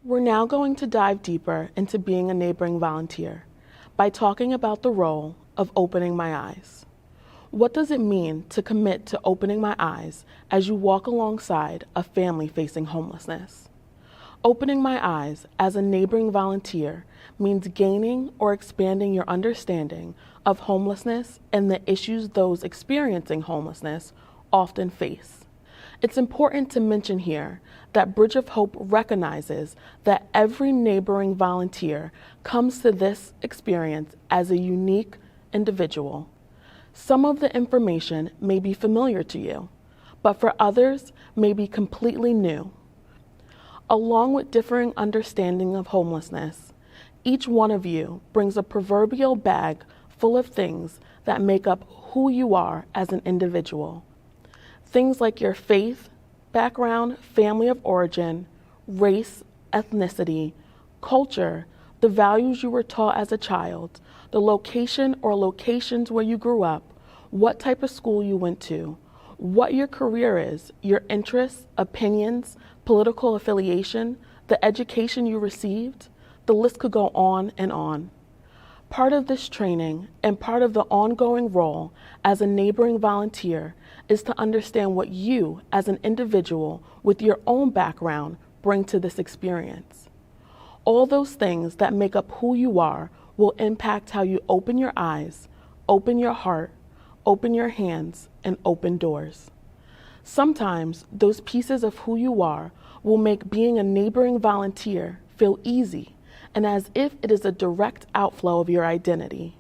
We're now going to dive deeper into being a neighboring volunteer by talking about the role of opening my eyes. What does it mean to commit to opening my eyes as you walk alongside a family facing homelessness? Opening my eyes as a neighboring volunteer means gaining or expanding your understanding of homelessness and the issues those experiencing homelessness often face. It's important to mention here that Bridge of Hope recognizes that every neighboring volunteer comes to this experience as a unique individual. Some of the information may be familiar to you, but for others may be completely new. Along with differing understanding of homelessness, each one of you brings a proverbial bag full of things that make up who you are as an individual. Things like your faith, background, family of origin, race, ethnicity, culture, the values you were taught as a child, the location or locations where you grew up, what type of school you went to, what your career is, your interests, opinions, political affiliation, the education you received. The list could go on and on. Part of this training and part of the ongoing role as a neighboring volunteer is to understand what you, as an individual with your own background, bring to this experience. All those things that make up who you are will impact how you open your eyes, open your heart, open your hands, and open doors. Sometimes those pieces of who you are will make being a neighboring volunteer feel easy and as if it is a direct outflow of your identity.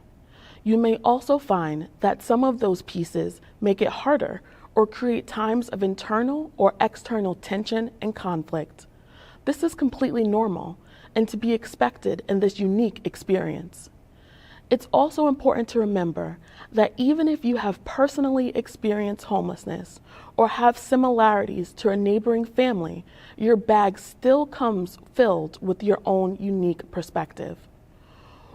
You may also find that some of those pieces make it harder or create times of internal or external tension and conflict. This is completely normal and to be expected in this unique experience. It's also important to remember that even if you have personally experienced homelessness or have similarities to a neighboring family, your bag still comes filled with your own unique perspective.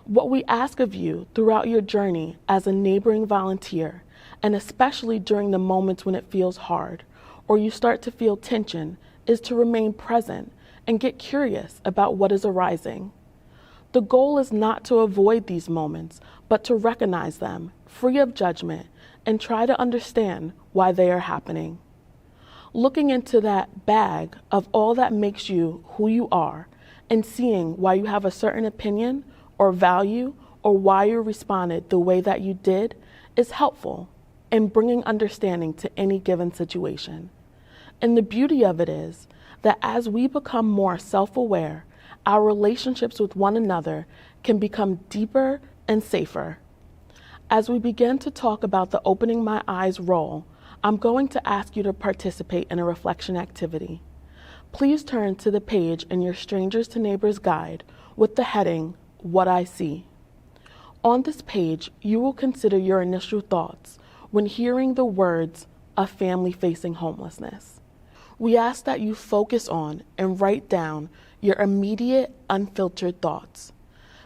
What we ask of you throughout your journey as a neighboring volunteer, and especially during the moments when it feels hard or you start to feel tension, is to remain present and get curious about what is arising. The goal is not to avoid these moments, but to recognize them, free of judgment, and try to understand why they are happening. Looking into that bag of all that makes you who you are and seeing why you have a certain opinion or value or why you responded the way that you did is helpful in bringing understanding to any given situation. And the beauty of it is that as we become more self-aware, our relationships with one another can become deeper and safer. As we begin to talk about the opening my eyes role, I'm going to ask you to participate in a reflection activity. Please turn to the page in your Strangers to Neighbors guide with the heading, What I See. On this page, you will consider your initial thoughts when hearing the words, a family facing homelessness. We ask that you focus on and write down your immediate, unfiltered thoughts.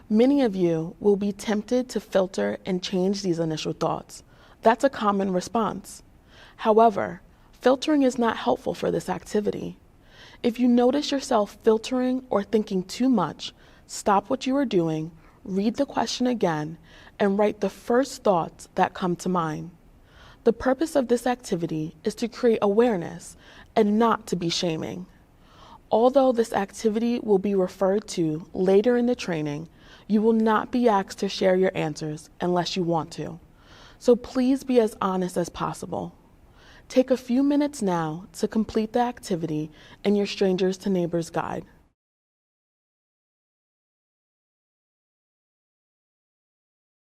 Many of you will be tempted to filter and change these initial thoughts. That's a common response. However, filtering is not helpful for this activity. If you notice yourself filtering or thinking too much, stop what you are doing, read the question again, and write the first thoughts that come to mind. The purpose of this activity is to create awareness and not to be shaming. Although this activity will be referred to later in the training, you will not be asked to share your answers unless you want to. So please be as honest as possible. Take a few minutes now to complete the activity in your Strangers to Neighbors guide.